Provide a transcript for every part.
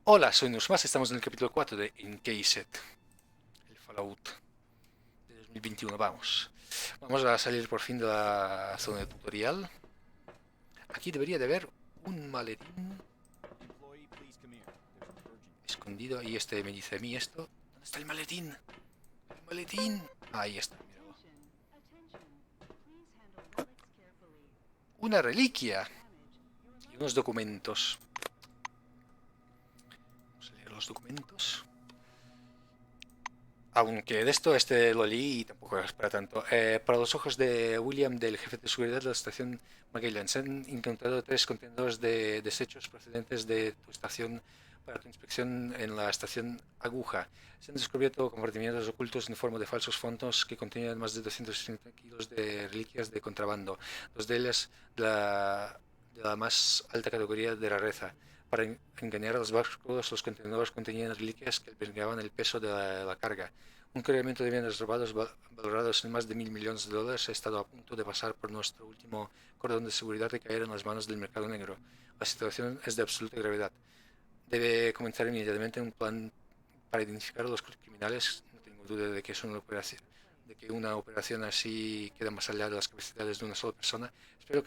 Hola, soy Nusmas, estamos en el capítulo 4 de Encased, el Fallout de 2021, vamos. Vamos a salir por fin de la zona de tutorial. Aquí debería de haber un maletín escondido y este me dice a mí esto. ¿Dónde está el maletín? El maletín. Ahí está, míralo. Una reliquia y unos documentos. Vamos a leer los documentos. Aunque de esto este lo leí y tampoco es para tanto. Para los ojos de William, del jefe de seguridad de la estación Magellan, se han encontrado tres contenedores de desechos procedentes de tu estación para tu inspección en la estación Aguja. Se han descubierto compartimientos ocultos en forma de falsos fondos que contenían más de 260 kilos de reliquias de contrabando, dos de ellas de la más alta categoría de rareza. Para engañar a los barcos, los contenedores contenían reliquias que albergaban el peso de la carga. Un cargamento de bienes robados valorados en más de $1.000 millones ha estado a punto de pasar por nuestro último cordón de seguridad y caer en las manos del mercado negro. La situación es de absoluta gravedad. Debe comenzar inmediatamente un plan para identificar a los criminales. No tengo duda de que una operación así queda más allá de las capacidades de una sola persona. Espero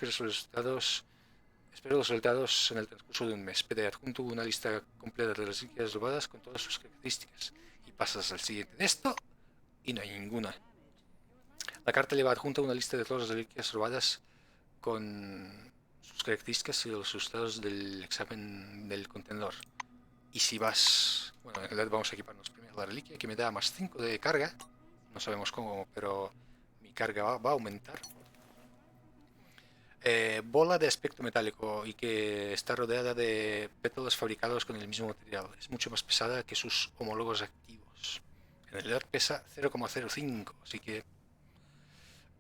los resultados en el transcurso de un mes. Pide adjunto una lista completa de las reliquias robadas con todas sus características. Y pasas al siguiente en esto y no hay ninguna. La carta lleva adjunta una lista de todas las reliquias robadas con sus características y los resultados del examen del contenedor. Y si vas... Bueno, en realidad vamos a equiparnos primero la reliquia que me da más 5 de carga. No sabemos cómo, pero mi carga va a aumentar. Bola de aspecto metálico y que está rodeada de pétalos fabricados con el mismo material. Es mucho más pesada que sus homólogos activos. En realidad pesa 0,05, así que...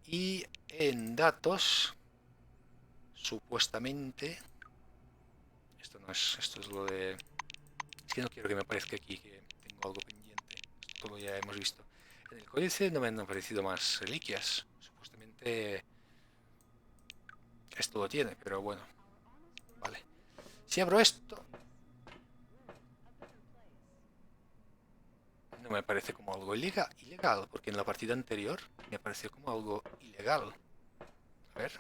Y en datos, supuestamente... Esto no es... Esto es lo de... Es que no quiero que me parezca aquí que tengo algo pendiente. Esto lo ya hemos visto. En el códice no me han aparecido más reliquias. Supuestamente esto lo tiene, pero bueno. Vale. Si abro esto, no me parece como algo ilegal, porque en la partida anterior me pareció como algo ilegal. A ver.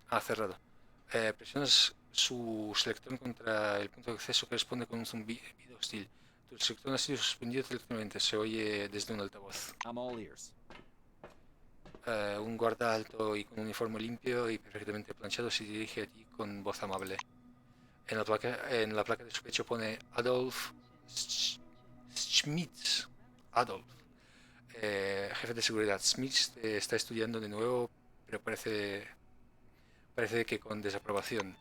Ah, cerrado. Presionas su selector contra el punto de acceso que responde con un zumbido hostil. Tu selector ha sido suspendido electrónicamente. Se oye desde un altavoz. I'm all ears. Un guarda alto y con un uniforme limpio y perfectamente planchado se dirige a ti con voz amable. En la placa de su pecho pone Adolf Schmitz. Adolf. Jefe de seguridad. Smith está estudiando de nuevo, pero parece que con desaprobación.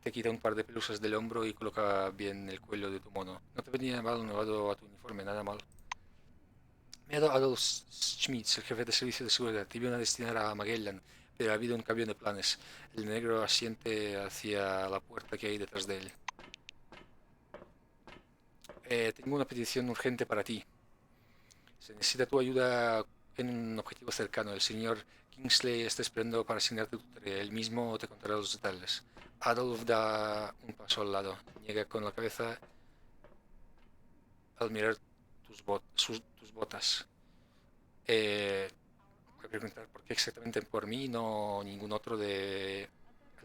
Te quita un par de pelusas del hombro y coloca bien el cuello de tu mono. No te venía mal nuevado a tu uniforme, nada mal. Me ha dado Adolf Schmitz, el jefe de servicio de seguridad. Te iban a destinar a Magellan, pero ha habido un cambio de planes. El negro asiente hacia la puerta que hay detrás de él. Tengo una petición urgente para ti. Se necesita tu ayuda en un objetivo cercano. El señor Kingsley está esperando para asignarte tu tarea. Él mismo te contará los detalles. Adolf da un paso al lado. Niega con la cabeza al mirar tus botas. Voy a preguntar por qué exactamente por mí y no ningún otro de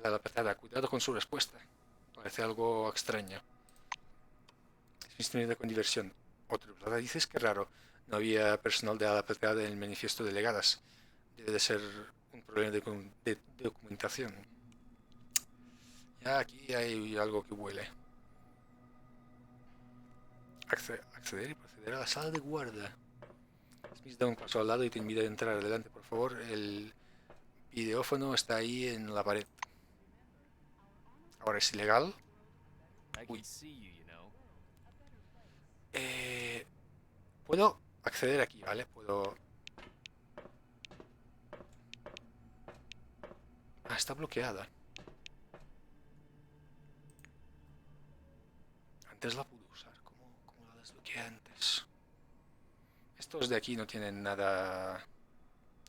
la adaptada. Cuidado con su respuesta. Parece algo extraño. Es instruida con diversión. Otro, ¿verdad? Dices que raro. No había personal de ala plateada en el manifiesto de legadas. Debe de ser un problema de documentación. Ya aquí hay algo que huele. Acceder y proceder a la sala de guarda. Smith da un paso al lado y te invita a entrar. Adelante, por favor. El videófono está ahí en la pared. Ahora es ilegal. I Uy. can see you. Eh, Puedo acceder aquí, ¿vale? Puedo... Ah, está bloqueada. Antes la pude usar. ¿Cómo la desbloqueé antes? Estos de aquí no tienen nada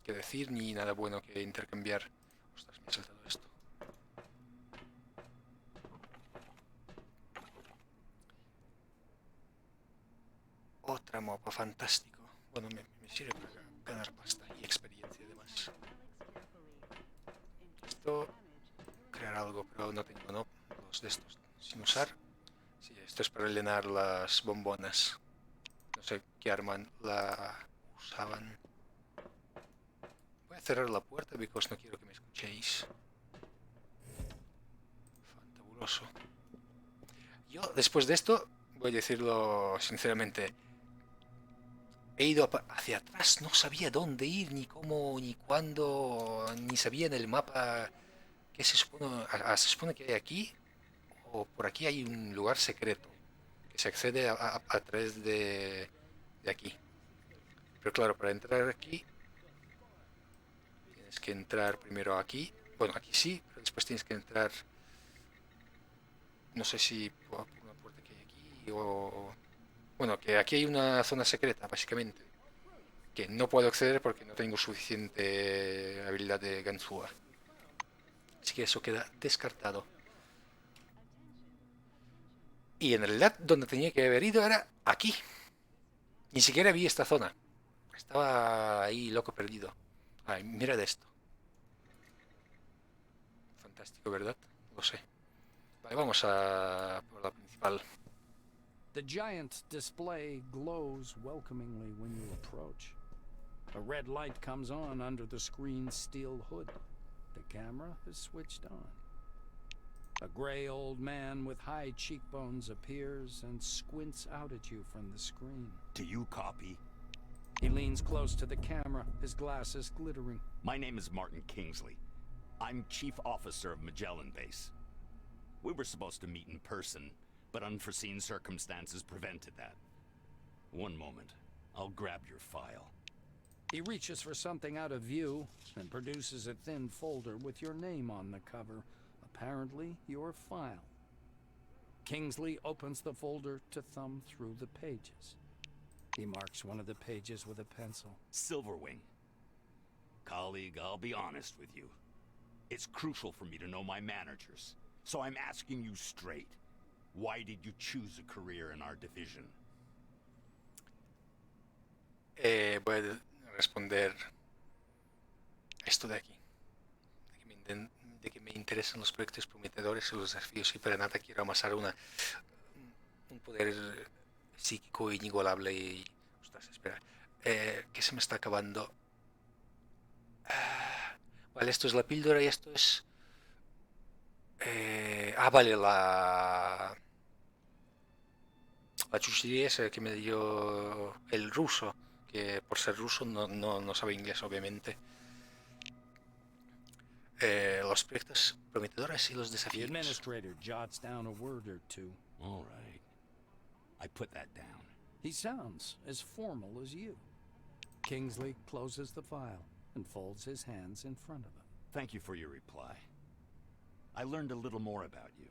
que decir ni nada bueno que intercambiar. Ostras, me he saltado esto. Otra mapa fantástico. Bueno, me sirve para ganar pasta y experiencia además. Esto, crear algo, pero no tengo, ¿no? Los de estos sin usar. Sí, esto es para llenar las bombonas. No sé qué arma la usaban. Voy a cerrar la puerta porque no quiero que me escuchéis. Fantabuloso. Yo, después de esto, voy a decirlo sinceramente, he ido hacia atrás, no sabía dónde ir, ni cómo, ni cuándo, ni sabía en el mapa qué se supone, se supone que hay aquí, o por aquí hay un lugar secreto, que se accede a través de aquí. Pero claro, para entrar aquí, tienes que entrar primero aquí, bueno, aquí sí, pero después tienes que entrar, no sé si por una puerta que hay aquí, o... Bueno, que aquí hay una zona secreta, básicamente, que no puedo acceder porque no tengo suficiente habilidad de ganzúa. Así que eso queda descartado. Y en realidad donde tenía que haber ido era aquí. Ni siquiera vi esta zona. Estaba ahí loco perdido. Ay, mira de esto. Fantástico, ¿verdad? Lo sé. Vale, vamos a por la principal. The giant display glows welcomingly when you approach. A red light comes on under the screen's steel hood. The camera is switched on. A gray old man with high cheekbones appears and squints out at you from the screen. Do you copy? He leans close to the camera, his glasses glittering. My name is Martin Kingsley. I'm Chief Officer of Magellan Base. We were supposed to meet in person, but unforeseen circumstances prevented that. One moment. I'll grab your file. He reaches for something out of view and produces a thin folder with your name on the cover. Apparently, your file. Kingsley opens the folder to thumb through the pages. He marks one of the pages with a pencil. Silverwing. Colleague, I'll be honest with you. It's crucial for me to know my managers. So I'm asking you straight. Why did you choose a career in our division? Voy a responder esto de aquí. De que me interesan los proyectos prometedores y los desafíos y para nada quiero amasar un poder psíquico inigualable y... Ostras, espera. Que se me está acabando. Vale, esto es la píldora y esto es... vale, la chuchería esa que me dio el ruso, que por ser ruso no sabe inglés, obviamente. Los proyectos prometedores y los The desafíos. administrator jots down a word or two. All right. I put that down. He sounds as formal as you. Kingsley closes the file and folds his hands in front of him. Thank you for your reply. I learned a little more about you.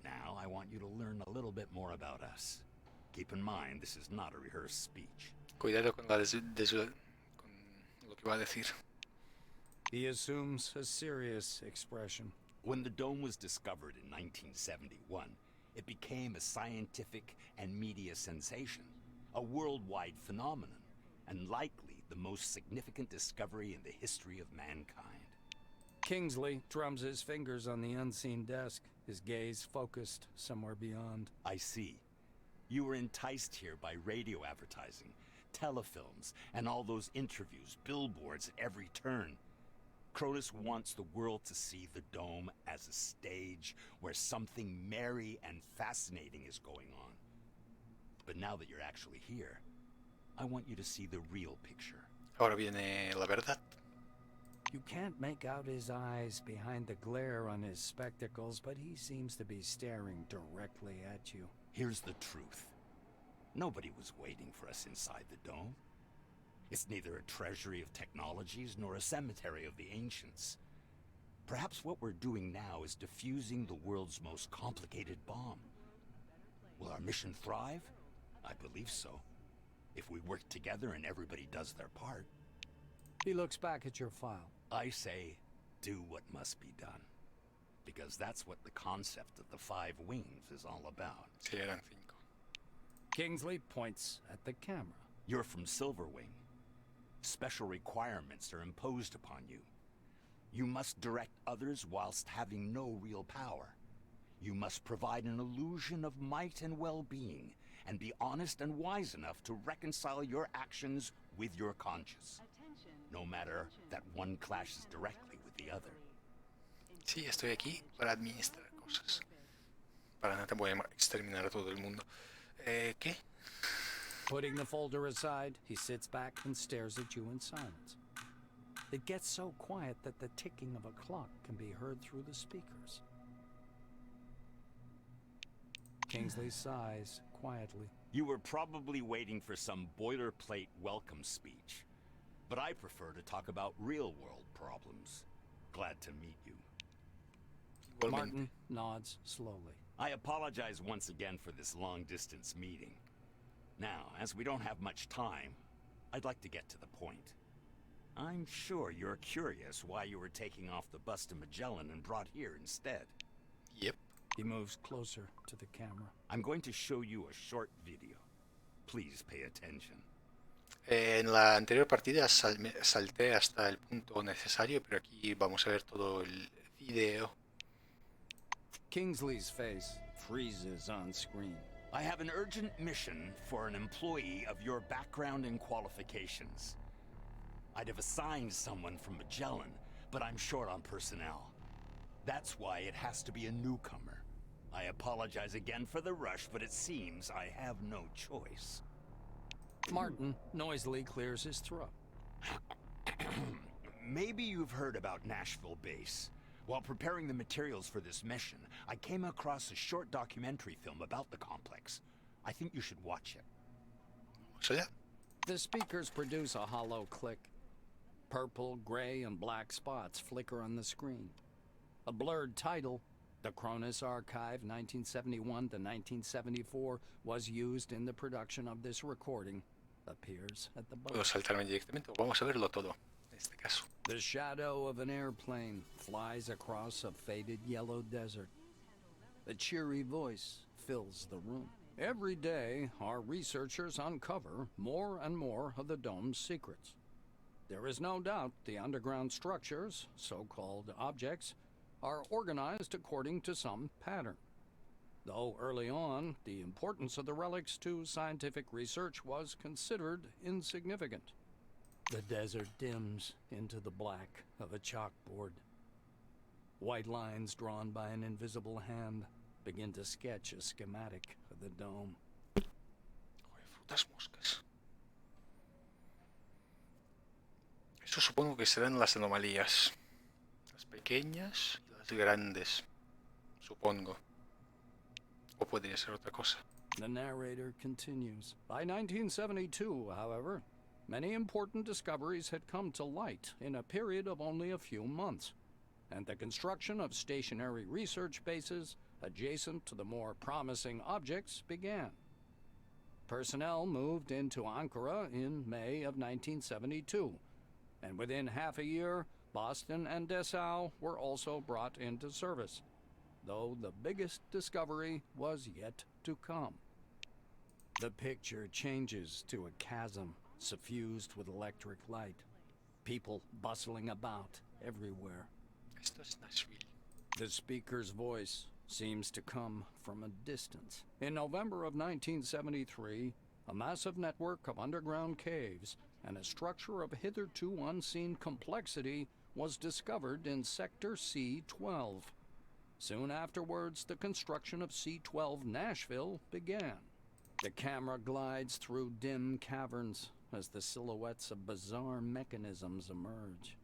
Now I want you to learn a little bit more about us. Keep in mind, this is not a rehearsed speech. Cuidado con con lo que va a decir. He assumes a serious expression. When the dome was discovered in 1971, it became a scientific and media sensation, a worldwide phenomenon, and likely the most significant discovery in the history of mankind. Kingsley drums his fingers on the unseen desk, his gaze focused somewhere beyond. I see. You were enticed here by radio advertising, telefilms, and all those interviews, billboards at every turn. Cronus wants the world to see the dome as a stage where something merry and fascinating is going on. But now that you're actually here, I want you to see the real picture. Ahora viene la verdad. You can't make out his eyes behind the glare on his spectacles, but he seems to be staring directly at you. Here's the truth. Nobody was waiting for us inside the dome. It's neither a treasury of technologies nor a cemetery of the ancients. Perhaps what we're doing now is defusing the world's most complicated bomb. Will our mission thrive? I believe so. If we work together and everybody does their part. He looks back at your file. I say, do what must be done. Because that's what the concept of the 5 wings is all about. Sí, eran 5. Kingsley points at the camera. You're from Silverwing. Special requirements are imposed upon you. You must direct others whilst having no real power. You must provide an illusion of might and well-being, and be honest and wise enough to reconcile your actions with your conscience, no matter that one clashes directly with the other. Sí, estoy aquí para administrar cosas. Para nada voy a exterminar a todo el mundo. ¿Qué? Putting the folder aside, he sits back and stares at you in silence. It gets so quiet that the ticking of a clock can be heard through the speakers. Kingsley sighs quietly. You were probably waiting for some boilerplate welcome speech, but I prefer to talk about real-world problems. Glad to meet you. Igualmente. Martin nods slowly. I apologize once again for this long-distance meeting. Now, as we don't have much time, I'd like to get to the point. I'm sure you're curious why you were taking off the bus to Magellan and brought here instead. Yep. He moves closer to the camera. I'm going to show you a short video. Please pay attention. En la anterior partida salté hasta el punto necesario, pero aquí vamos a ver todo el video. Kingsley's face freezes on screen. I have an urgent mission for an employee of your background and qualifications. I'd have assigned someone from Magellan, but I'm short on personnel. That's why it has to be a newcomer. I apologize again for the rush, but it seems I have no choice. Martin noisily clears his throat. Maybe you've heard about Nashville Base. While preparing the materials for this mission, I came across a short documentary film about the complex. I think you should watch it. Vamos allá. The speakers produce a hollow click. Purple, gray, and black spots flicker on the screen. A blurred title, The Cronus Archive 1971 to 1974, was used in the production of this recording, appears at the Puedo bottom. saltarme directamente. Vamos a verlo todo, en este caso. The shadow of an airplane flies across a faded yellow desert. A cheery voice fills the room. Every day, our researchers uncover more and more of the dome's secrets. There is no doubt the underground structures, so-called objects, are organized according to some pattern. Though early on, the importance of the relics to scientific research was considered insignificant. The desert dims into the black of a chalkboard. White lines drawn by an invisible hand begin to sketch a schematic of the dome. Joder, frutas moscas. Eso supongo que serán las anomalías. Las pequeñas y las grandes. Supongo. O podría ser otra cosa. The narrator continues. By 1972, however, many important discoveries had come to light in a period of only a few months, and the construction of stationary research bases adjacent to the more promising objects began. Personnel moved into Ankara in May of 1972, and within half a year, Boston and Dessau were also brought into service, though the biggest discovery was yet to come. The picture changes to a chasm suffused with electric light, people bustling about everywhere. Esto es Nashville. The speaker's voice seems to come from a distance. In November of 1973, a massive network of underground caves and a structure of hitherto unseen complexity was discovered in Sector C-12. Soon afterwards, the construction of C-12 Nashville began. The camera glides through dim caverns as the silhouettes of bizarre mechanisms emerge.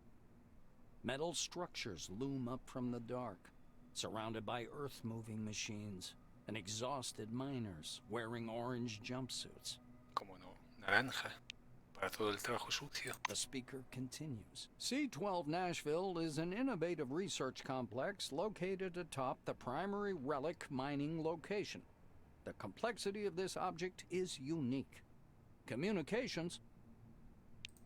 Metal structures loom up from the dark, surrounded by earth-moving machines and exhausted miners wearing orange jumpsuits. Como no, naranja. Para todo el trabajo sucio. The speaker continues. C-12 Nashville is an innovative research complex located atop the primary relic mining location. The complexity of this object is unique. Communications.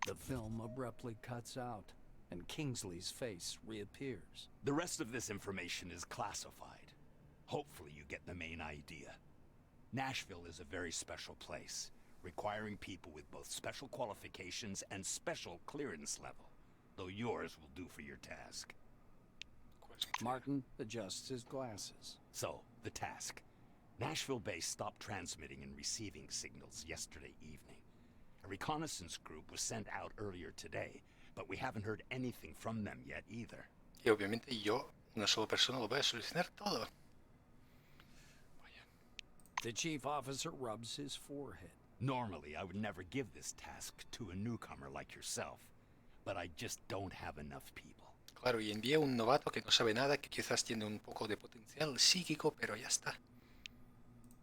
The film abruptly cuts out, and Kingsley's face reappears. The rest of this information is classified. Hopefully you get the main idea. Nashville is a very special place, requiring people with both special qualifications and special clearance level, though yours will do for your task. Martin adjusts his glasses. So, the task. Nashville base stopped transmitting and receiving signals yesterday evening. A reconnaissance group was sent out earlier today, but we haven't heard anything from them yet either. Y obviamente yo, una sola persona, lo voy a solucionar todo. The chief officer rubs his forehead. Normally, I would never give this task to a newcomer like yourself, but I just don't have enough people. Claro, y envié a un novato que no sabe nada, que quizás tiene un poco de potencial psíquico, pero ya está.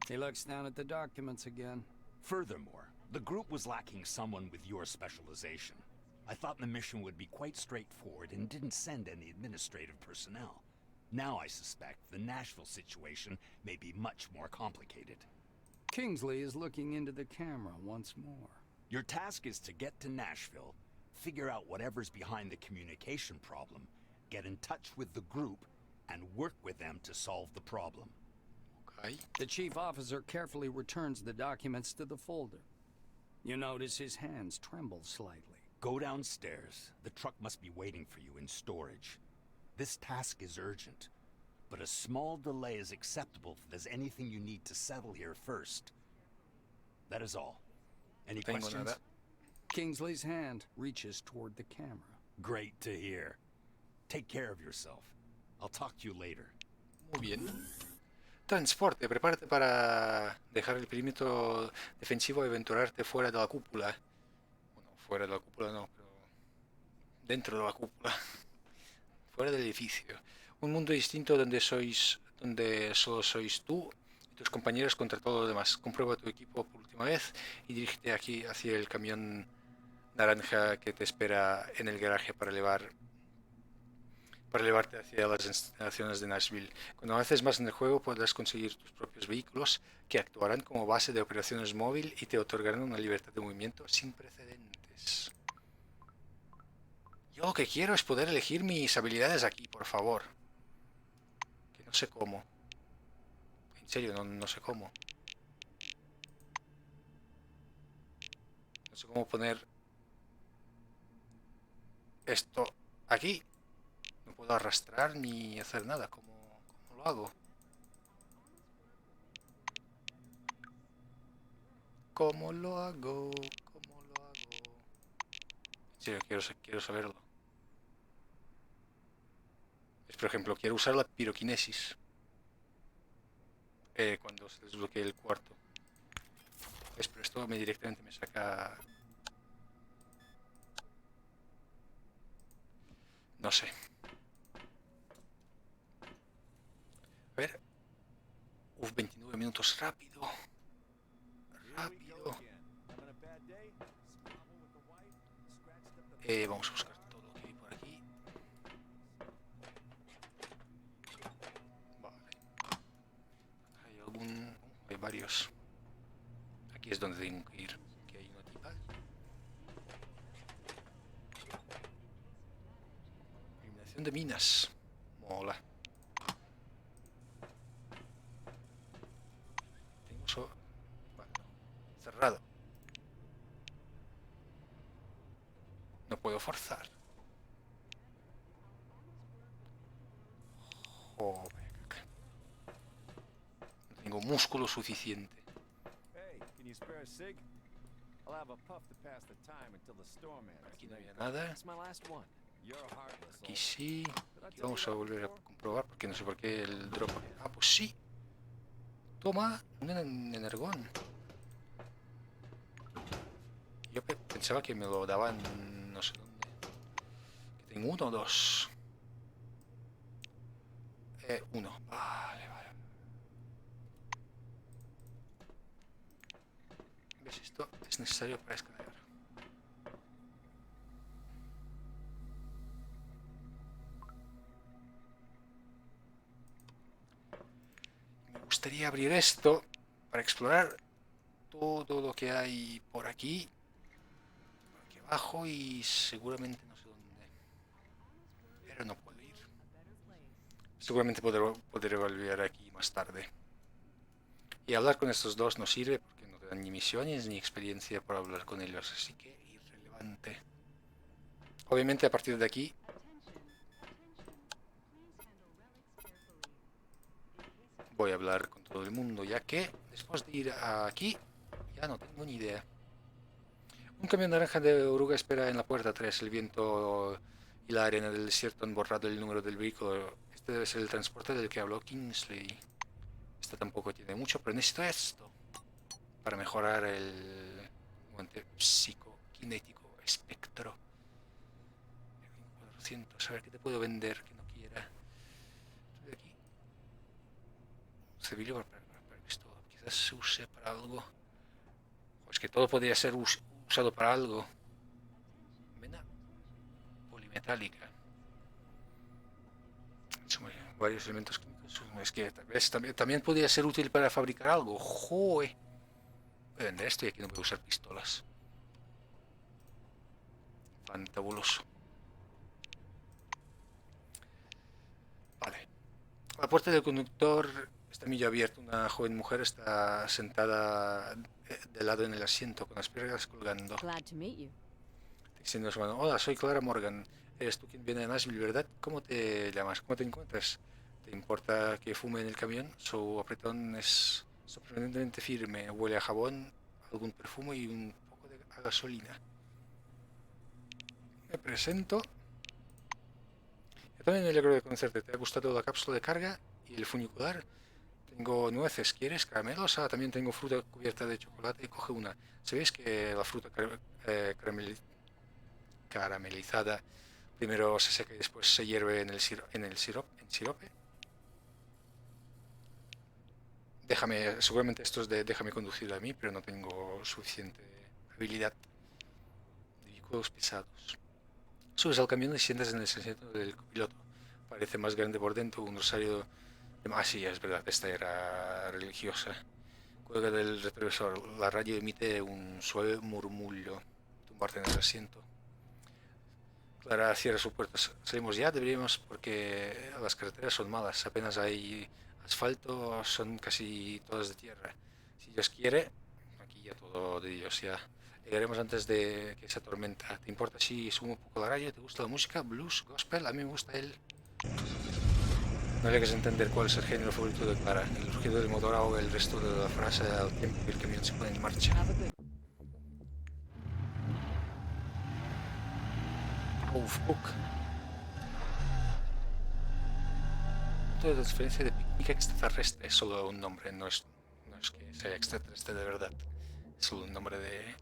He looks down at the documents again. Furthermore, the group was lacking someone with your specialization. I thought the mission would be quite straightforward and didn't send any administrative personnel. Now I suspect the Nashville situation may be much more complicated. Kingsley is looking into the camera once more. Your task is to get to Nashville, figure out whatever's behind the communication problem, get in touch with the group, and work with them to solve the problem. Okay. The chief officer carefully returns the documents to the folder. You notice his hands tremble slightly. Go downstairs. The truck must be waiting for you in storage. This task is urgent, but a small delay is acceptable if there's anything you need to settle here first. That is all. Any Tengo questions? nada. Kingsley's hand reaches toward the camera. Great to hear. Take care of yourself. I'll talk to you later. Muy bien. Transporte, prepárate para dejar el perímetro defensivo y aventurarte fuera de la cúpula. Bueno, fuera de la cúpula no, pero dentro de la cúpula. Fuera del edificio. Un mundo distinto donde solo sois tú y tus compañeros contra todo lo demás. Comprueba tu equipo por última vez y dirígete aquí hacia el camión naranja que te espera en el garaje para elevarte hacia las instalaciones de Nashville. Cuando avances más en el juego podrás conseguir tus propios vehículos que actuarán como base de operaciones móvil y te otorgarán una libertad de movimiento sin precedentes. Yo lo que quiero es poder elegir mis habilidades aquí, por favor. Que no sé cómo. En serio, no sé cómo. No sé cómo poner esto aquí. No puedo arrastrar ni hacer nada. ¿Cómo lo hago? ¿Cómo lo hago? ¿Cómo lo hago? En serio, quiero saberlo. Por ejemplo, quiero usar la piroquinesis cuando se desbloquee el cuarto. Pero esto directamente me saca... No sé. A ver. 29 minutos rápido. Rápido. Vamos a buscar todo lo que hay por aquí. Vale. Hay algún... hay varios. Aquí es donde tengo que ir. Aquí hay una tipa. Eliminación de minas. Mola. Tengo eso... Vale, no. Cerrado. No puedo forzar. Joder. No tengo músculo suficiente. Hey, can you spare a cig? I'll have a puff to pass the time until the storm ends. Aquí no había nada. That's my last one. You're a heartless Aquí old... sí. Aquí vamos a volver a comprobar porque no sé por qué el drop. Ah, pues sí. Toma, un energón. Yo pensaba que me lo daban no sé dónde. Que tengo uno o dos. Uno. Vale, vale. ¿Ves? Esto es necesario para escanear. Me gustaría abrir esto para explorar todo lo que hay por aquí abajo y seguramente no sé dónde. pero no puedo ir. Seguramente podré volver aquí más tarde. Y hablar con estos dos no sirve porque no te dan ni misiones ni experiencia para hablar con ellos, así que irrelevante. Obviamente a partir de aquí voy a hablar con todo el mundo, ya que después de ir aquí ya no tengo ni idea. Un camión naranja de oruga espera en la puerta 3. El viento y la arena del desierto han borrado el número del vehículo. Este debe ser el transporte del que habló Kingsley. Este tampoco tiene mucho, pero necesito esto para mejorar el guante psicoquinético espectro. 400, a ver qué te puedo vender que no quiera. Esto de aquí. Cebillo para pistola. Quizás se use para algo. Pues que todo podría ser usado para algo. Vena polimetálica. Son varios elementos químicos. Es que tal vez también podría ser útil para fabricar algo. ¡Joe! Voy a vender esto y aquí no voy a usar pistolas. Fantabuloso. Vale. A la puerta del conductor está medio abierta. Una joven mujer está sentada de lado en el asiento con las piernas colgando. Glad to meet you. Diciendo a su mano: hola, soy Clara Morgan. Eres tú quien viene de Nashville, ¿verdad? ¿Cómo te llamas? ¿Cómo te encuentras? ¿Te importa que fume en el camión? Su apretón es sorprendentemente firme. Huele a jabón, algún perfume y un poco de gasolina. Me presento. Yo también me alegro de conocerte. ¿Te ha gustado la cápsula de carga y el funicular? Tengo nueces, ¿quieres? ¿Caramelos? Ah, también tengo fruta cubierta de chocolate. Coge una. ¿Sabéis que la fruta caramelizada primero se seca y después se hierve en sirope? Seguramente esto es de déjame conducir a mí, pero no tengo suficiente habilidad. Vehículos pesados. Subes al camión y sientas en el asiento del copiloto. Parece más grande por dentro, un rosario de... Ah, sí, es verdad, esta era religiosa. Cuelga del retrovisor. La radio emite un suave murmullo. Tumbarte en el asiento. Clara cierra su puerta. Salimos ya, deberíamos, porque las carreteras son malas. Apenas hay asfalto, son casi todas de tierra. Si Dios quiere, aquí ya todo de Dios ya. Llegaremos antes de que se tormenta. ¿Te importa si subo un poco la radio? ¿Te gusta la música? ¿Blues? ¿Gospel? A mí me gusta el... No hay que entender cuál es el género favorito de Clara. El rugido del motor ahoga el resto de la frase al tiempo que el camión se pone en marcha. Have a good. Oh, fuck. Punto de transferencia de picnic extraterrestre. Es solo un nombre, no es que sea extraterrestre de verdad. Es solo un nombre de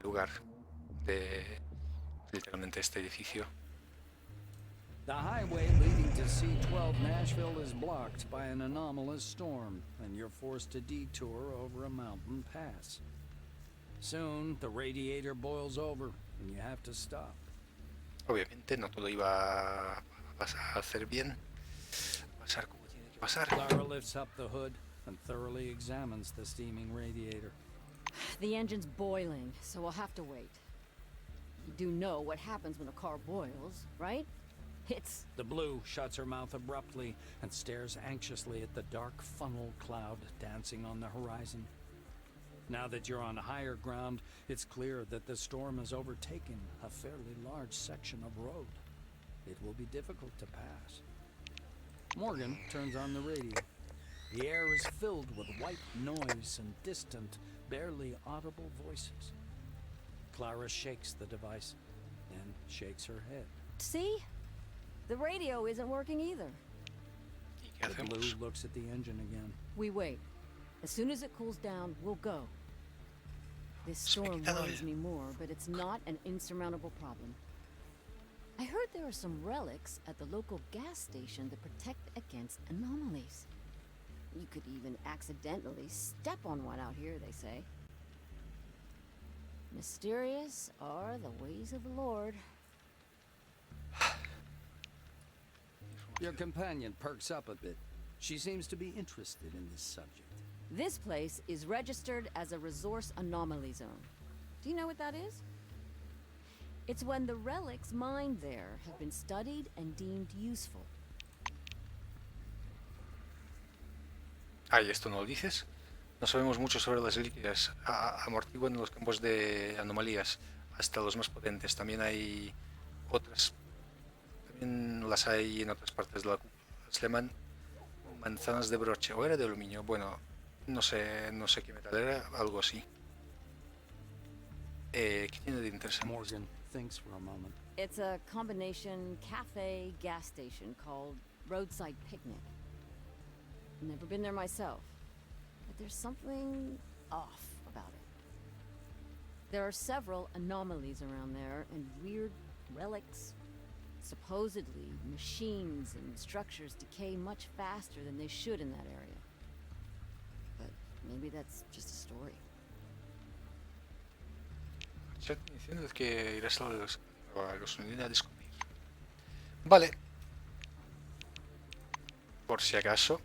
lugar, de literalmente este edificio. The highway leading to C-12 Nashville is blocked by an anomalous storm, and you're forced to detour over a mountain pass. Soon, the radiator boils over, and you have to stop. Obviamente no todo iba a hacer bien, pasar como tiene que pasar. Clara lifts up the hood and thoroughly examines the steaming radiator. The engine's boiling, so we'll have to wait. You do know what happens when a car boils, right? The Blue shuts her mouth abruptly and stares anxiously at the dark funnel cloud dancing on the horizon. Now that you're on higher ground, it's clear that the storm has overtaken a fairly large section of road. It will be difficult to pass. Morgan turns on the radio. The air is filled with white noise and distant, barely audible voices. Clara shakes the device, then shakes her head. See? The radio isn't working either. ¿Y qué The Blue hacemos? looks at the engine again. We wait. As soon as it cools down, we'll go. This storm worries me more, but it's not an insurmountable problem. I heard there are some relics at the local gas station that protect against anomalies. You could even accidentally step on one out here, they say. Mysterious are the ways of the Lord. Your companion perks up a bit. She seems to be interested in this subject. This place is registered as a resource anomaly zone. Do you know what that is? It's when the relics mined there have been studied and deemed useful. Ah, ¿y esto no lo dices? No sabemos mucho sobre las reliquias. Amortiguan los campos de anomalías, hasta los más potentes. También hay otras. También las hay en otras partes de la cúpula. Se llaman manzanas de broche. ¿O era de aluminio? Bueno, no sé qué metal era, algo así. ¿Qué tiene de interesante? Morgan thinks for a moment. It's a combination cafe gas station called Roadside Picnic. Never been there myself, but there's something off about it. There are several anomalies around there and weird relics. Supposedly, machines and structures decay much faster than they should in that area. But maybe that's just a story. Chat diciendo que irás a los unidades a descubrir. Vale. Por si acaso.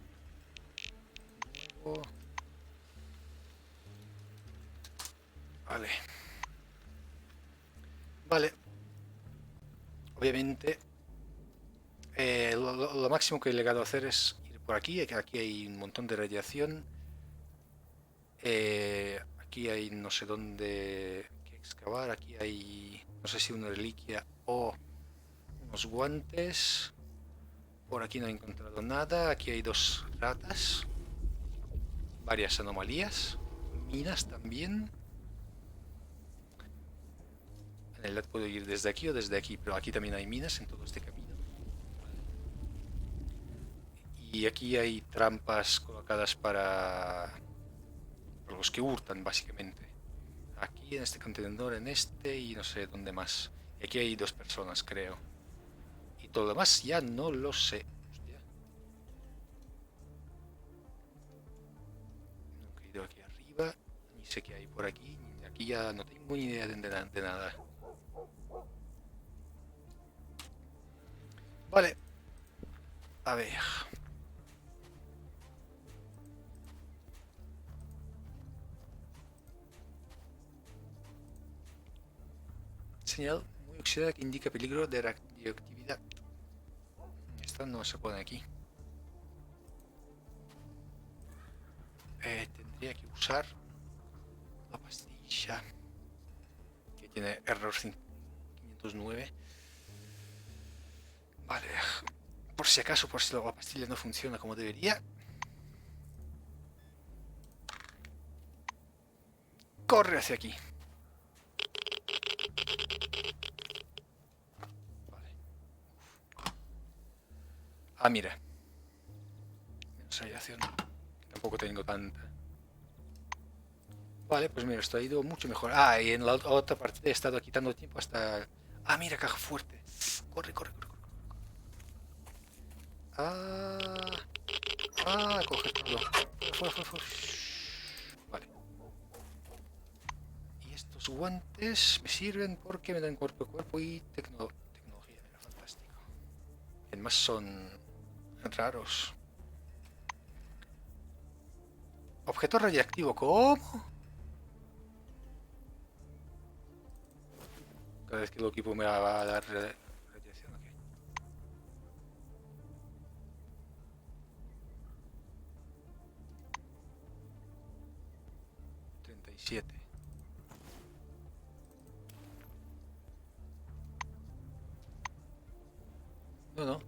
Vale. Vale. Obviamente, lo máximo que he llegado a hacer es ir por aquí. Aquí hay un montón de radiación. Aquí hay no sé dónde que excavar. Aquí hay no sé si una reliquia o unos guantes. Por aquí no he encontrado nada. Aquí hay 2 ratas. Varias anomalías. Minas también. En realidad puedo ir desde aquí o desde aquí, pero aquí también hay minas en todo este camino. Y aquí hay trampas colocadas para los que hurtan, básicamente. Aquí en este contenedor, en este y no sé dónde más. Y aquí hay 2 personas, creo. Y todo lo demás ya no lo sé. Hostia. Nunca he ido aquí arriba. Ni sé qué hay por aquí. Aquí ya no tengo ni idea de nada. Vale. A ver. Señal muy oxidada que indica peligro de radioactividad. Esta no se pone aquí. Tendría que usar la pastilla que tiene error 509. Vale, por si acaso, por si la pastilla no funciona como debería. Corre hacia aquí. Vale. Ah, mira. Menos radiación. Tampoco tengo tanta. Vale, pues mira, esto ha ido mucho mejor. Ah, y en la otra parte he estado quitando tiempo hasta... Ah, mira, caja fuerte. Corre. Coge todo. Fuera. Vale. Y estos guantes me sirven porque me dan cuerpo a cuerpo y tecnología. Mira, fantástico. Además son raros. Objeto radiactivo, ¿cómo? Cada vez que lo equipo me va a dar radiación, ok. $37. No.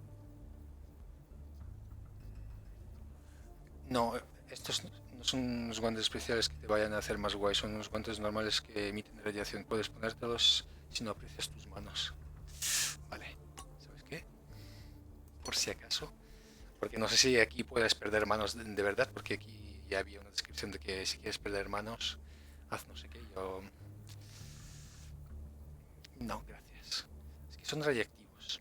No, estos no son unos guantes especiales que te vayan a hacer más guay, son unos guantes normales que emiten radiación. Puedes ponértelos si no aprecias tus manos. Vale, ¿sabes qué? Por si acaso. Porque no sé si aquí puedes perder manos de verdad, porque aquí ya había una descripción de que si quieres perder manos, haz no sé qué. Yo... No, gracias. Es que son radiactivos.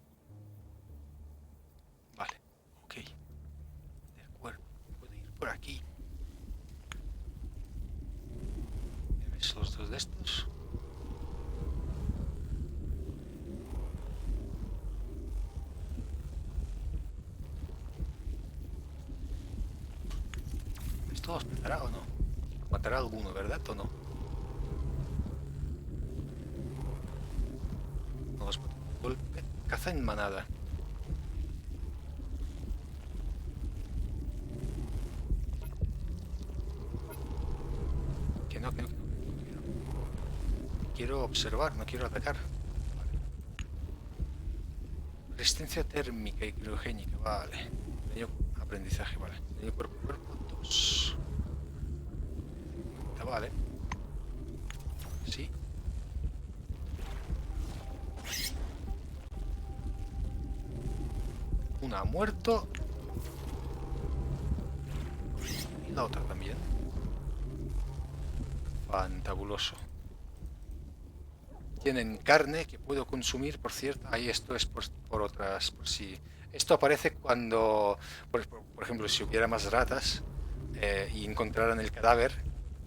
Vale, ok. De acuerdo, puedo ir por aquí. ¿Ya ves los 2 de estos? ¿Esto os matará o no? Matará a alguno, ¿verdad o no? caza en manada. Que no, que no, que no, que no quiero observar, no quiero atacar. Resistencia térmica y criogénica, vale. Daño aprendizaje, vale. Daño cuerpo a cuerpo, 2. Vale. Sí. Una ha muerto. Y la otra también. Fantabuloso. Tienen carne que puedo consumir, por cierto. Ahí esto es por otras, por si... Esto aparece cuando, por ejemplo, si hubiera más ratas y encontraran el cadáver,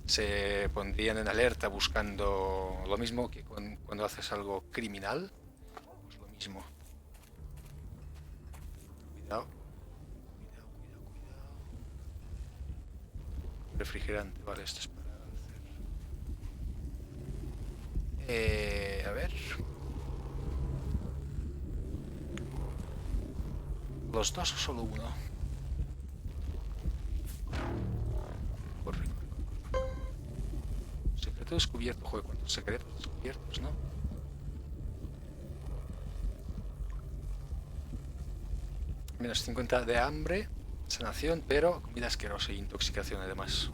se pondrían en alerta buscando lo mismo que cuando haces algo criminal. Pues lo mismo. Cuidado. Cuidado, cuidado, cuidado. Refrigerante, vale, esto es para hacer... a ver. ¿Los dos o solo uno? Corre, corre, corre. Secreto descubierto, joder, cuántos secretos descubiertos, ¿no? Menos 50 de hambre, sanación, pero comida asquerosa e intoxicación además.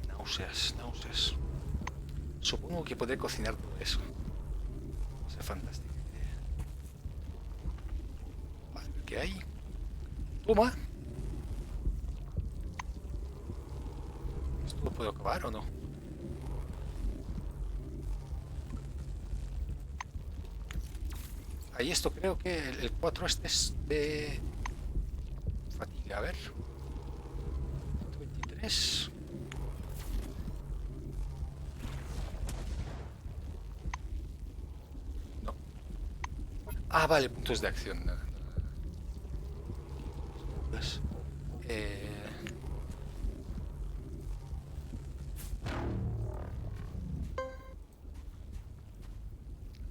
Náuseas, náuseas. Supongo que podré cocinar todo eso. Va a ser fantástica idea. Vale, ¿qué hay? Toma. ¿Esto lo puedo acabar o no? Ahí esto creo que el 4 este es de fatiga, a ver. 123. No. Ah, vale, puntos de acción. Pues,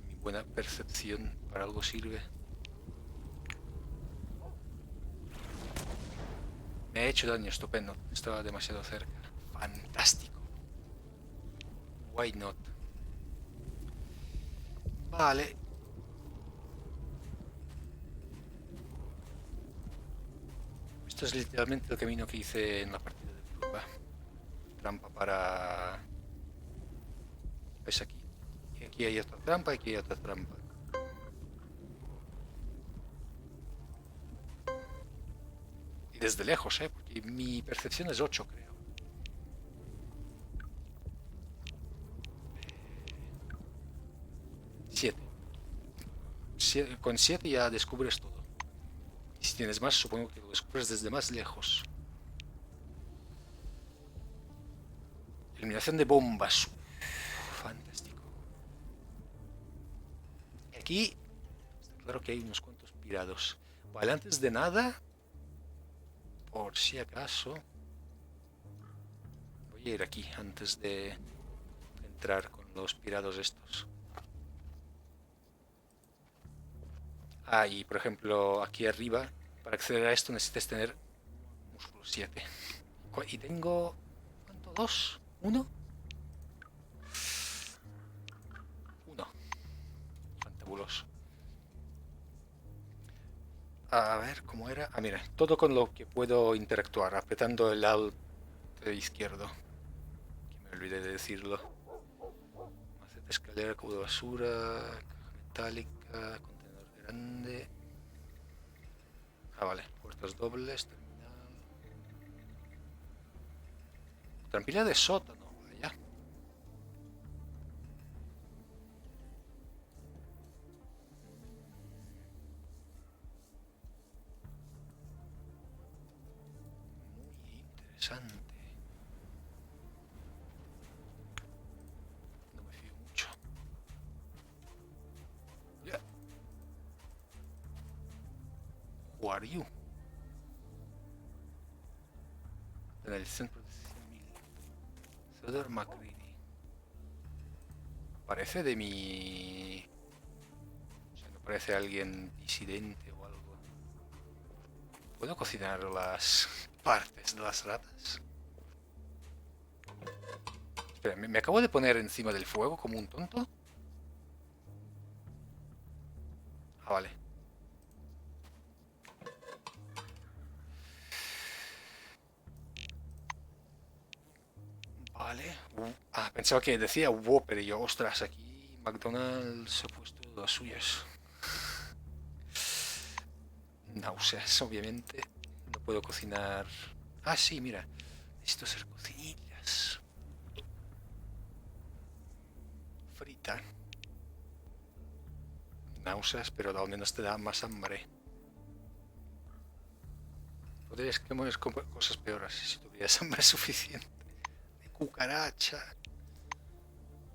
mi buena percepción para algo sirve. Me ha hecho daño, estupendo. Estaba demasiado cerca. Fantástico. Why not? Vale. Esto es literalmente el camino que hice en la partida de prueba. Trampa para... ¿Ves aquí? Y aquí hay otra trampa y aquí hay otra trampa. Y desde lejos, porque mi percepción es 8, creo. Siete. Con 7 ya descubres todo. Y si tienes más, supongo que lo descubres desde más lejos. Eliminación de bombas. Fantástico. Aquí está claro que hay unos cuantos pirados. Vale, antes de nada, por si acaso, voy a ir aquí antes de entrar con los pirados estos. Ah, y por ejemplo, aquí arriba, para acceder a esto necesitas tener músculo 7. Y tengo... ¿Cuánto? ¿2? ¿1? 1. Fantabuloso. A ver, ¿cómo era? Ah, mira, todo con lo que puedo interactuar, apretando el Alt izquierdo. Que me olvidé de decirlo. Maceta, escalera, cubo de basura, caja metálica, contenedor grande. Ah, vale, puertas dobles, terminal. Trampilla de sótano, vaya. Muy interesante. No me fío mucho. Yeah. Who are you? En el centro de 100.000. Theodore McCready. Parece de mi... O sea, no parece alguien disidente o algo. ¿Puedo cocinar las partes de las ratas? Espera, ¿me acabo de poner encima del fuego como un tonto? Ah, vale. Vale. Pensaba que decía Whopper y yo, ostras, aquí McDonald's se ha puesto las suyas. Náuseas, obviamente. No puedo cocinar. Ah, sí, mira. Necesito hacer cocinillas. Frita. Náuseas, pero al menos te da más hambre. Podrías comer cosas peores si tuvieras hambre suficiente. De cucaracha.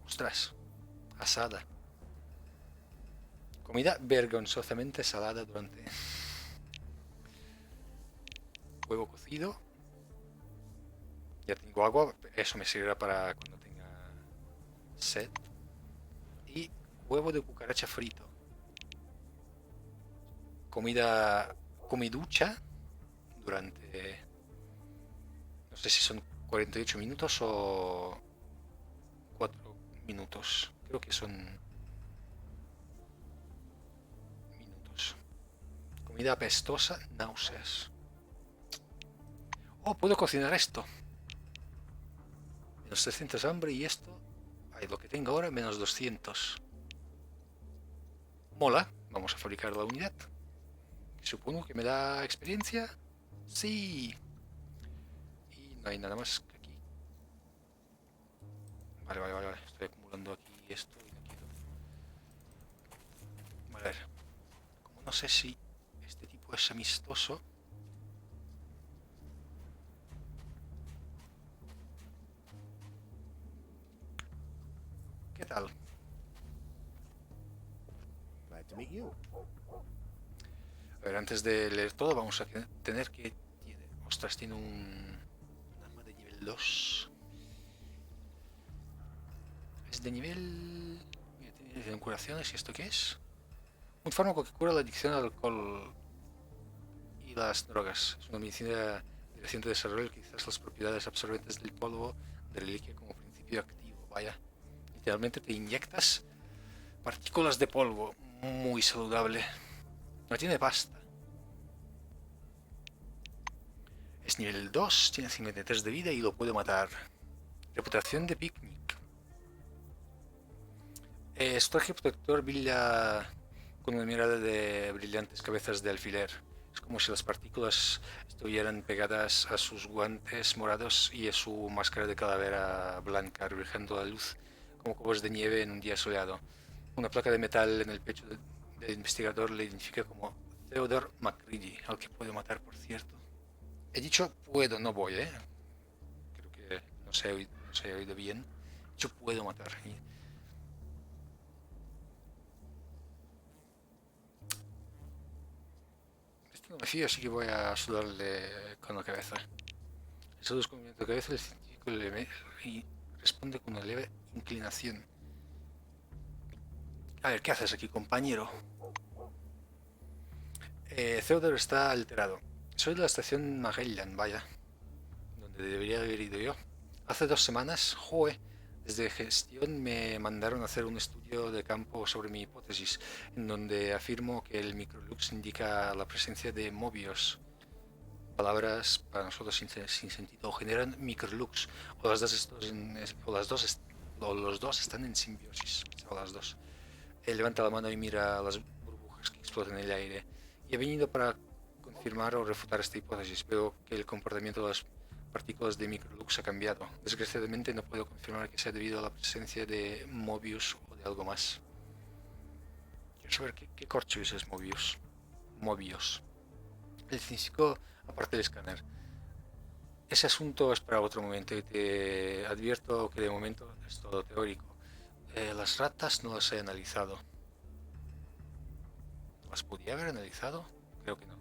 Ostras. Asada. Comida vergonzosamente salada durante... Huevo cocido. Ya tengo agua. Eso me servirá para cuando tenga sed. Y huevo de cucaracha frito. Comiducha durante... No sé si son 48 minutos o 4 minutos. Creo que son minutos. Comida apestosa, náuseas. Oh, puedo cocinar esto. Menos 300 hambre y esto... Ay, lo que tengo ahora, menos 200. Mola. Vamos a fabricar la unidad. Supongo que me da experiencia. Sí. Y no hay nada más que aquí. Vale. Estoy acumulando aquí esto y no quiero. A ver. Como no sé si este tipo es amistoso. ¿Qué tal? Glad to meet you. A ver, antes de leer todo vamos a tener que... Ostras, tiene un arma de nivel 2. Es de nivel... Mira, tiene curaciones. ¿Y esto qué es? Un fármaco que cura la adicción al alcohol y las drogas. Es una medicina de reciente desarrollo que quizás las propiedades absorbentes del polvo de reliquia como principio activo. Vaya, literalmente te inyectas partículas de polvo. Muy saludable. No tiene pasta. Es nivel 2, tiene 53 de vida y lo puedo matar. Reputación de picnic. Su traje protector brilla con una mirada de brillantes cabezas de alfiler. Es como si las partículas estuvieran pegadas a sus guantes morados y a su máscara de calavera blanca, reflejando la luz como copos de nieve en un día soleado. Una placa de metal en el pecho del investigador le identifica como Theodore McCready, al que puedo matar, por cierto. He dicho puedo, no voy, ¿eh? Creo que no se ha oído bien. He dicho puedo matar. Este no me fío, así que voy a saludarle con la cabeza. El saludo es con movimiento de cabeza, el científico y responde con una leve inclinación. A ver, ¿qué haces aquí, compañero? Theodore está alterado. Soy de la estación Magellan, vaya. Donde debería haber ido yo. Hace 2 semanas, desde gestión me mandaron a hacer un estudio de campo sobre mi hipótesis, en donde afirmo que el microlux indica la presencia de mobios. Palabras para nosotros sin sentido. Generan microlux. O los dos están en simbiosis. O las dos. Levanta la mano y mira las burbujas que explotan en el aire. Y he venido para confirmar o refutar esta hipótesis. Veo que el comportamiento de las partículas de microlux ha cambiado. Desgraciadamente no puedo confirmar que sea debido a la presencia de Mobius o de algo más. Quiero saber qué corchos es Mobius. El científico aparte del escáner. Ese asunto es para otro momento y te advierto que de momento es todo teórico. Las ratas no las he analizado. ¿Las podía haber analizado? Creo que no.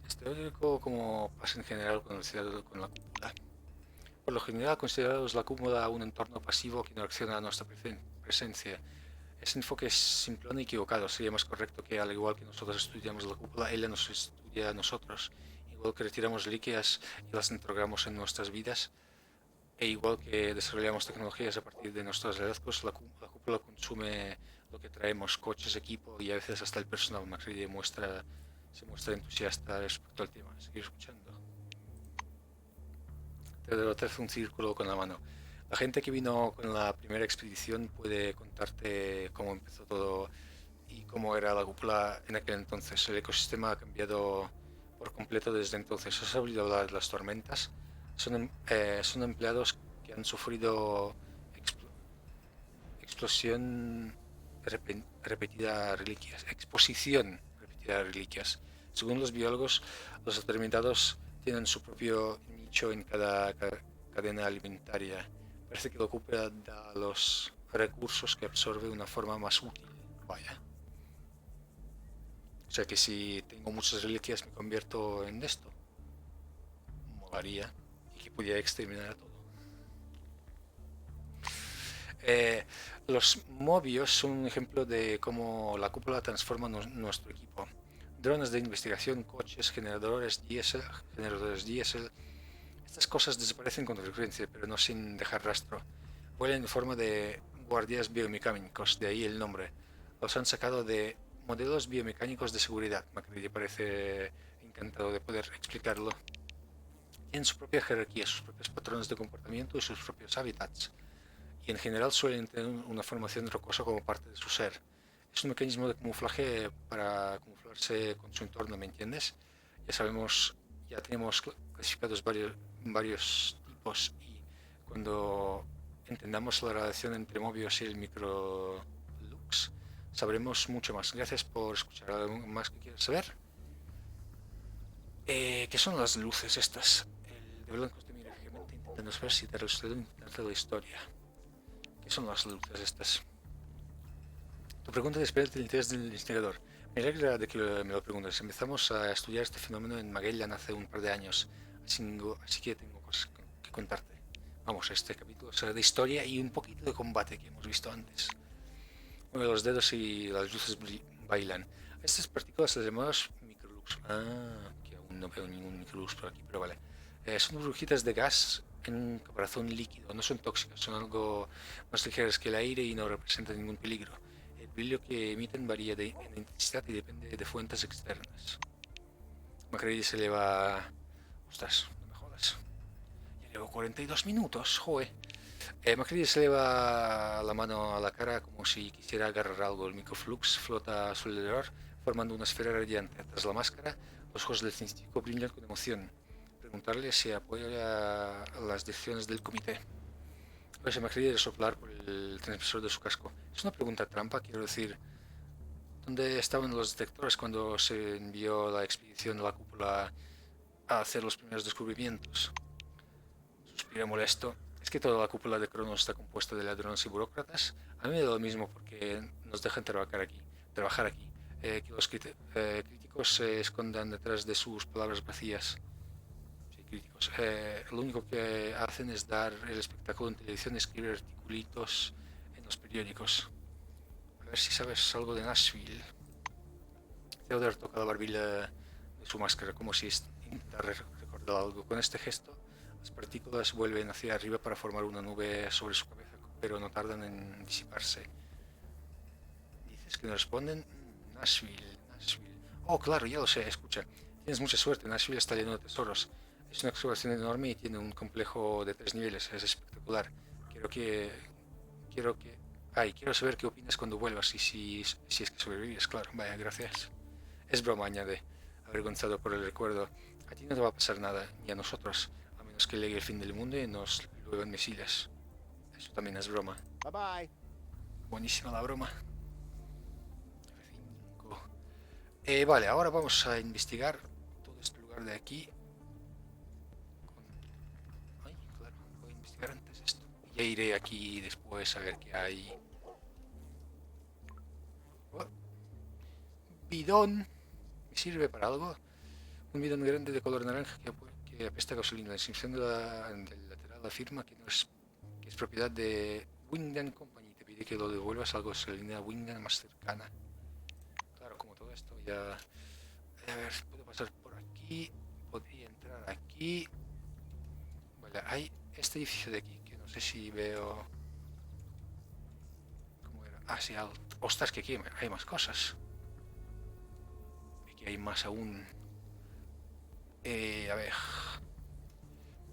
Es teórico como pasa en general con la cúpula. Por lo general consideramos la cúpula un entorno pasivo que no reacciona a nuestra presencia. Ese enfoque es simplón y equivocado. Sería más correcto que, al igual que nosotros estudiamos la cúpula, ella nos estudia a nosotros. Igual que retiramos reliquias y las integramos en nuestras vidas, e igual que desarrollamos tecnologías a partir de nuestros hallazgos, la cúpula consume lo que traemos, coches, equipo y a veces hasta el personal. MacReady se muestra entusiasta respecto al tema. Seguir escuchando. Te hace un círculo con la mano. La gente que vino con la primera expedición puede contarte cómo empezó todo y cómo era la cúpula en aquel entonces. El ecosistema ha cambiado por completo desde entonces. ¿Has oído hablar de las tormentas? Son empleados que han sufrido explosión repetida a reliquias, exposición repetida a reliquias. Según los biólogos, los atormentados tienen su propio nicho en cada cadena alimentaria. Parece que la cúpula da los recursos que absorbe de una forma más útil. Vaya. O sea que si tengo muchas reliquias me convierto en esto. Molaría. Y que pudiera exterminar a todo. Los mobios son un ejemplo de cómo la cúpula transforma nuestro equipo. Drones de investigación, coches, generadores diésel. Estas cosas desaparecen con frecuencia, pero no sin dejar rastro. Vuelan en forma de guardias biomecánicos, de ahí el nombre. Los han sacado de modelos biomecánicos de seguridad. MacReady parece encantado de poder explicarlo. Tienen su propia jerarquía, sus propios patrones de comportamiento y sus propios hábitats. Y en general suelen tener una formación rocosa como parte de su ser. Es un mecanismo de camuflaje para camuflarse con su entorno, ¿me entiendes? Ya tenemos clasificados varios tipos y cuando entendamos la relación entre mobios y el microlux, sabremos mucho más. Gracias por escuchar. ¿Algo más que quieras saber? ¿Qué son las luces estas? El de blanco te mira fijamente intentando saber si te resulta interesante la historia. ¿Qué son las luces estas? Tu pregunta despierta el interés del investigador. Me alegra de que me lo preguntes. Empezamos a estudiar este fenómeno en Magellan hace un par de años, así que tengo cosas que contarte. Vamos, este capítulo será de historia y un poquito de combate que hemos visto antes. Mueve los dedos y las luces bailan. Estas partículas las llamamos microlux. Que aún no veo ningún microlux por aquí, pero vale. Son burbujitas de gas en un caparazón líquido. No son tóxicas, son algo más ligeras que el aire y no representan ningún peligro. El brillo que emiten varía en intensidad y depende de fuentes externas. MacReady se eleva... Ostras, no me jodas. Ya llevo 42 minutos, joe. MacReady se eleva la mano a la cara como si quisiera agarrar algo. El microflux flota a su alrededor, formando una esfera radiante. Tras la máscara, los ojos del científico brillan con emoción. Preguntarle si apoya las decisiones del comité. Pues MacReady de soplar por el transmisor de su casco. Es una pregunta trampa, quiero decir. ¿Dónde estaban los detectores cuando se envió la expedición a la cúpula a hacer los primeros descubrimientos? Suspira molesto. ¿Es que toda la cúpula de Cronos está compuesta de ladrones y burócratas? A mí me da lo mismo porque nos dejan trabajar aquí. Que los críticos se escondan detrás de sus palabras vacías. Críticos. Lo único que hacen es dar el espectáculo en televisión y escribir articulitos en los periódicos. A ver si sabes algo de Nashville. Theodore toca la barbilla de su máscara como si intentara recordar algo. Con este gesto, las partículas vuelven hacia arriba para formar una nube sobre su cabeza, pero no tardan en disiparse. ¿Dices que no responden? Nashville. Oh, claro, ya lo sé, escucha. Tienes mucha suerte, Nashville está lleno de tesoros. Es una excavación enorme y tiene un complejo de 3 niveles. Es espectacular. Quiero saber qué opinas cuando vuelvas y si es que sobrevives, claro. Vaya, gracias. Es broma, añade, avergonzado por el recuerdo. A ti no te va a pasar nada, ni a nosotros, a menos que llegue el fin del mundo y nos lluevan misiles. Eso también es broma. Bye bye. Buenísima la broma. Vale, ahora vamos a investigar todo este lugar de aquí. Claro, voy a investigar antes esto. Ya iré aquí después a ver qué hay. Oh, bidón. ¿Me sirve para algo? Un bidón grande de color naranja que apesta a gasolina. La inscripción del lateral afirma que es propiedad de Wind & Company. Te pide que lo devuelvas a la gasolina Wingan más cercana. Claro, como todo esto ya... A ver, puedo pasar por aquí. Podría entrar aquí. Vale, hay este edificio de aquí, que no sé si veo... ¿Cómo era? Ah, sí, ostras, que aquí hay más cosas. Aquí hay más aún. A ver...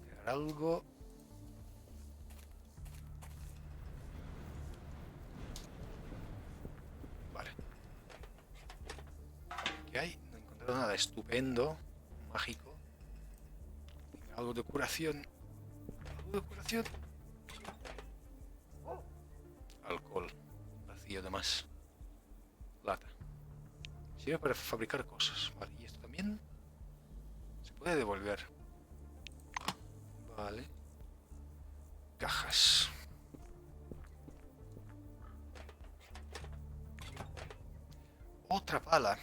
Crear algo... Vale. ¿Qué hay? No he encontrado nada estupendo, mágico. Algo de curación. Algo de curación. Alcohol. Vacío además. Lata. Sirve para fabricar cosas. Vale, y esto también se puede devolver. Vale. Cajas. Otra pala.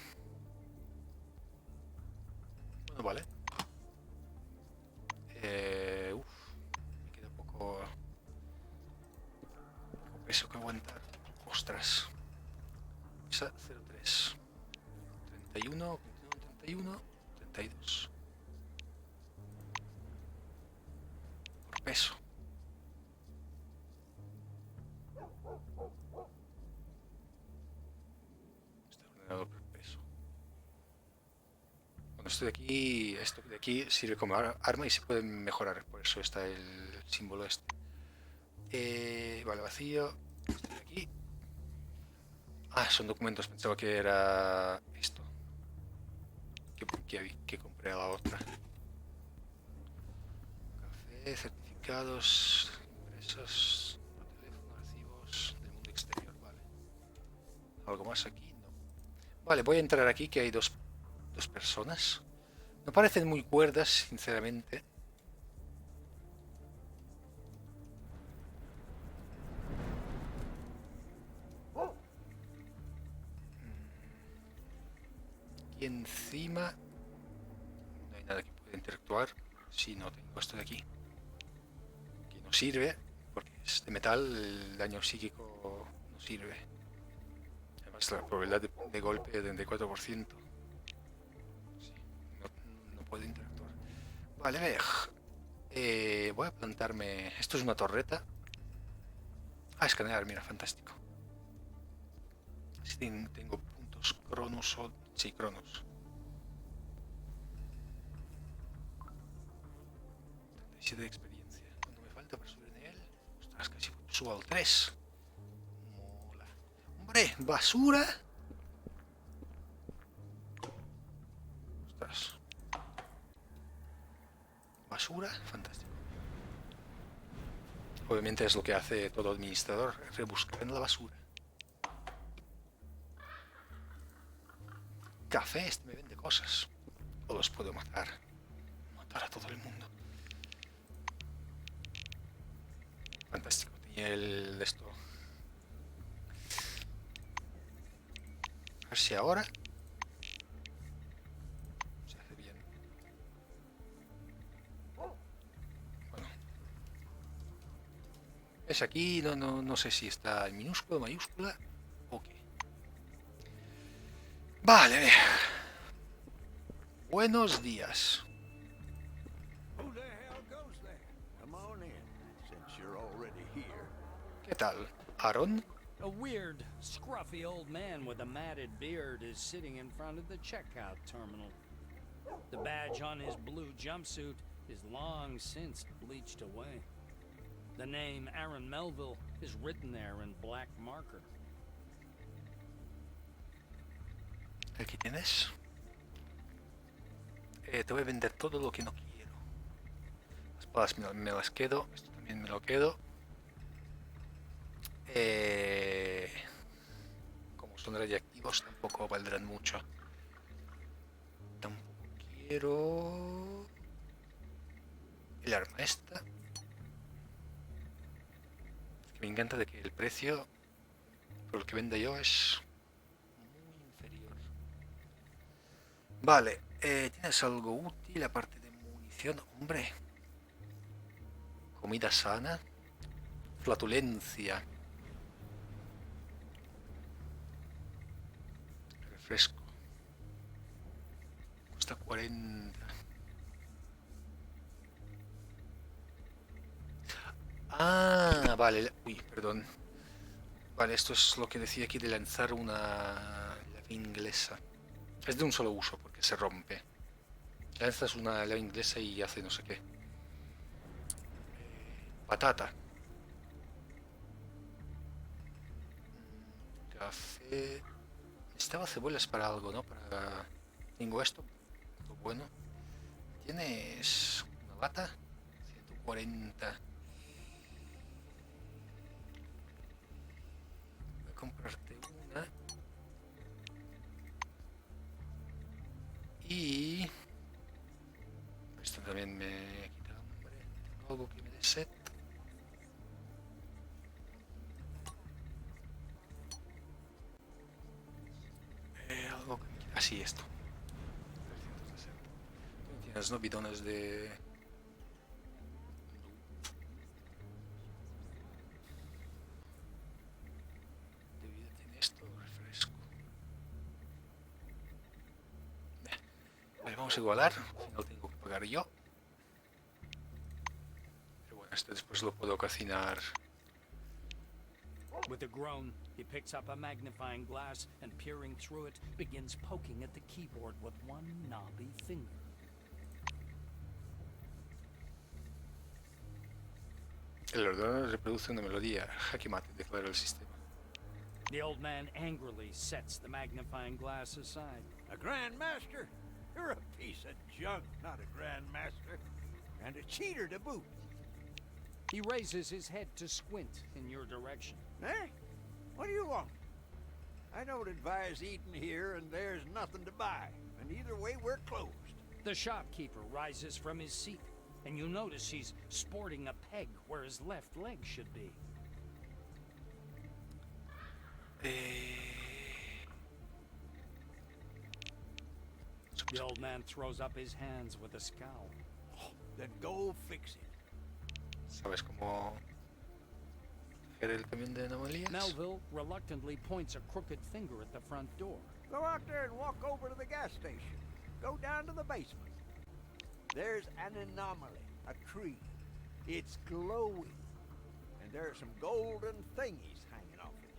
Bueno, vale. Me queda poco peso que aguantar. Ostras. Pesa 0,3. 31, 31, 32. Por peso. Está ordenado por peso. Bueno, esto de aquí sirve como arma y se puede mejorar. Por eso está el símbolo este. Vale, vacío. Esto de aquí. Ah, son documentos. Pensaba que era esto. Que compré a la otra. Café, certificados, impresos, por teléfono, archivos del mundo exterior. Vale. ¿Algo más aquí? No. Vale, voy a entrar aquí, que hay dos personas. No parecen muy cuerdas, sinceramente. Aquí encima no hay nada que pueda interactuar. Si no tengo esto de aquí, que no sirve, porque es de metal, el daño psíquico no sirve. Además, la probabilidad de golpe es de 34%. Sí, no puedo interactuar. Vale, voy a plantarme... Esto es una torreta. Ah, escanear, mira, fantástico. Si tengo puntos cronos o... Sí, cronos. 37 de experiencia. ¿Cuánto me falta para subir de nivel? Ostras, casi subo al 3. Mola. ¡Hombre! ¡Basura! Ostras. Basura, fantástico. Obviamente es lo que hace todo administrador, rebuscar en la basura. Café, este me vende cosas. O los puedo matar. Matar a todo el mundo. Fantástico. Tenía el de esto. A ver si ahora se hace bien. Bueno. Es aquí, no sé si está en minúscula, mayúscula o qué. Vale. Buenos días. Who the hell goes there? Come on in, since you're already here. ¿Qué tal, Aaron? A weird, scruffy old man with a matted beard is sitting in front of the checkout terminal. The badge on his blue jumpsuit is long since bleached away. The name Aaron Melville is written there in black marker. Aquí tienes. Te voy a vender todo lo que no quiero. Las espadas me las quedo. Esto también me lo quedo. Como son radiactivos tampoco valdrán mucho. Tampoco quiero el arma esta. Es que me encanta de que el precio por el que venda yo es muy inferior. Vale, ¿tienes algo útil aparte de munición? Hombre. Comida sana. Flatulencia. refresco. Cuesta 40. Ah, vale. Uy, perdón. Vale, esto es lo que decía aquí de lanzar una llave inglesa. Es de un solo uso porque se rompe. Lanzas una llave inglesa y hace no sé qué. Patata. Café. Necesitaba cebollas para algo, ¿no? Para... Tengo esto. Lo bueno. ¿Tienes una lata? 140. Voy a comprarte una. Y... Esto también me quita hambre. Algo que me dé sed. Algo que me quita... Así, esto. 360. Tienes, ¿no? Bidones de... De vida tiene esto, refresco. Vale, vamos a igualar. Al final tengo que pagar yo. Pero bueno, este después lo puedo cocinar. With a groan, he picks up a magnifying glass and, peering through it, begins poking at the keyboard with one knobby finger. El ordenador reproduce una melodía. Jaque mate, declara el sistema. The old man angrily sets the magnifying glass aside. A Grandmaster? You're a piece of junk, not a Grandmaster. And a cheater to boot. He raises his head to squint in your direction. Eh? What do you want? I don't advise eating here, and there's nothing to buy. And either way, we're closed. The shopkeeper rises from his seat, and you notice he's sporting a peg where his left leg should be. The old man throws up his hands with a scowl. Then go fix it. ¿Sabes cómo hacer el camión de anomalías? Melville reluctantly points a crooked finger at the front door. Go out there and walk over to the gas station. Go down to the basement. There's an anomaly, a tree. It's glowing. And there are some golden thingies hanging off it.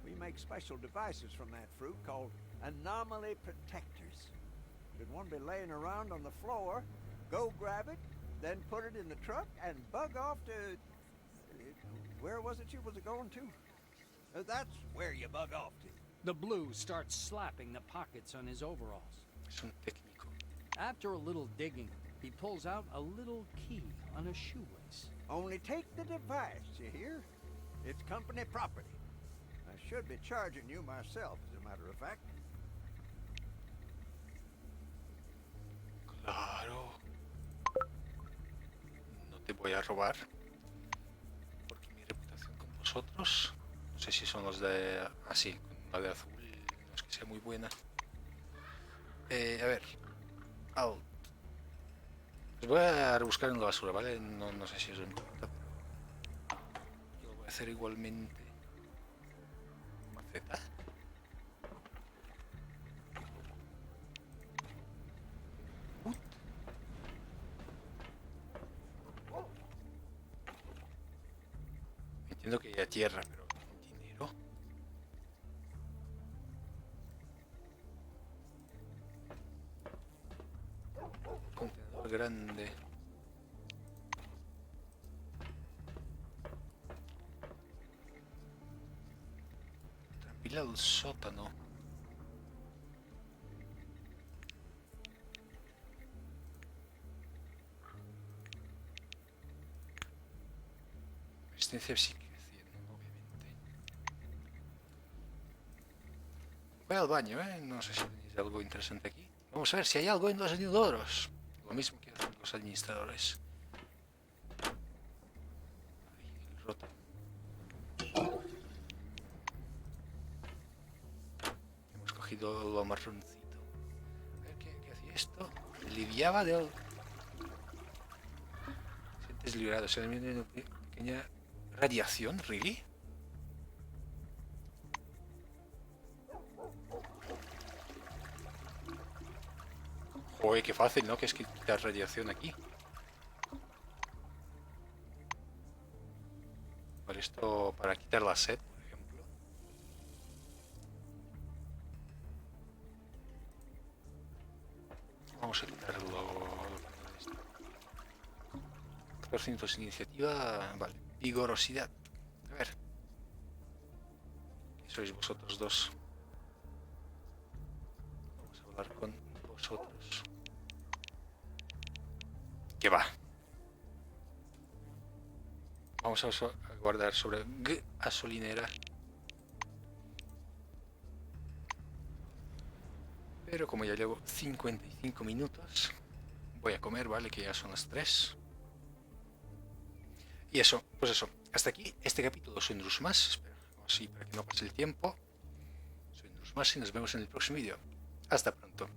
We make special devices from that fruit called anomaly protectors. Should one be laying around on the floor, go grab it, then put it in the truck and bug off to... where was it you was going to? That's where you bug off to. The blue starts slapping the pockets on his overalls. Es un técnico. After a little digging, he pulls out a little key on a shoelace. Only take the device, you hear? It's company property. I should be charging you myself, as a matter of fact. Claro. No te voy a robar. Porque mi reputación con vosotros... No sé si son los de... Ah, sí, con la de azul. No es que sea muy buena. A ver. Alt. Os voy a rebuscar en la basura, ¿vale? No sé si os importa, pero... Yo lo voy a hacer igualmente. Maceta. Entiendo que haya tierra, pero dinero. Contenedor grande. Trampila al sótano. Resistencia psíquica. Voy al baño, ¿eh? No sé si tenéis algo interesante aquí. Vamos a ver si hay algo en los inodoros. Lo mismo que hacen los administradores. Ahí, el roto. Hemos cogido lo marroncito. A ver, ¿qué hacía esto? Lidiaba de... Sientes liberado. Se le viene una pequeña radiación, ¿really? Joder, qué fácil, ¿no? Que es quitar radiación aquí. Vale, esto para quitar la sed, por ejemplo. Vamos a quitarlo. 400 iniciativa. Vale. Vigorosidad. A ver. ¿Qué sois vosotros dos? Vamos a hablar con vosotros. ¿Qué va? Vamos a guardar sobre gasolinera. Pero como ya llevo 55 minutos, voy a comer, ¿vale? Que ya son las 3. Y eso, pues eso. Hasta aquí este capítulo. Soy Drusmas. Espero así para que no pase el tiempo. Soy Drusmas y nos vemos en el próximo vídeo. Hasta pronto.